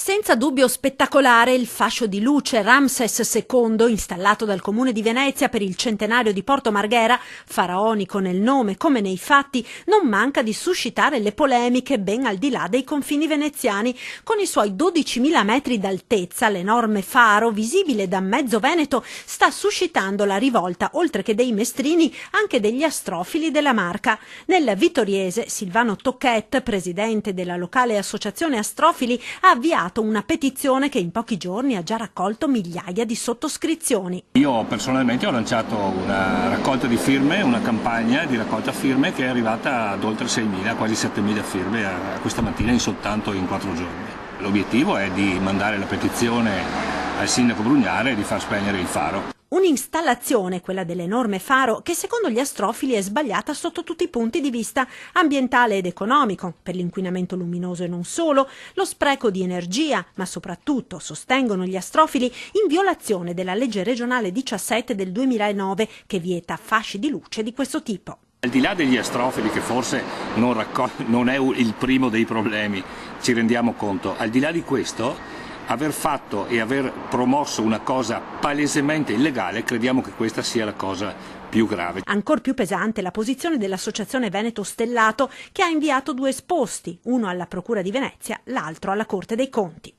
Senza dubbio spettacolare il fascio di luce Ramses II, installato dal Comune di Venezia per il centenario di Porto Marghera, faraonico nel nome come nei fatti, non manca di suscitare le polemiche ben al di là dei confini veneziani. Con i suoi 12.000 metri d'altezza, l'enorme faro, visibile da mezzo Veneto, sta suscitando la rivolta, oltre che dei mestrini, anche degli astrofili della Marca. Nel vittoriese, Silvano Tocchet, presidente della locale associazione Astrofili, ha avviato una petizione che in pochi giorni ha già raccolto migliaia di sottoscrizioni. Io personalmente ho lanciato una raccolta di firme, una campagna di raccolta firme che è arrivata ad oltre 6.000, quasi 7.000 firme questa mattina soltanto in 4 giorni. L'obiettivo è di mandare la petizione al sindaco Brugnare e di far spegnere il faro. Un'installazione, quella dell'enorme faro, che secondo gli astrofili è sbagliata sotto tutti i punti di vista, ambientale ed economico, per l'inquinamento luminoso e non solo, lo spreco di energia, ma soprattutto, sostengono gli astrofili, in violazione della legge regionale 17 del 2009 che vieta fasci di luce di questo tipo. Al di là degli astrofili, che forse non è il primo dei problemi, ci rendiamo conto, al di là di questo, aver fatto e aver promosso una cosa palesemente illegale, crediamo che questa sia la cosa più grave. Ancor più pesante la posizione dell'Associazione Veneto Stellato, che ha inviato 2 esposti, uno alla Procura di Venezia, l'altro alla Corte dei Conti.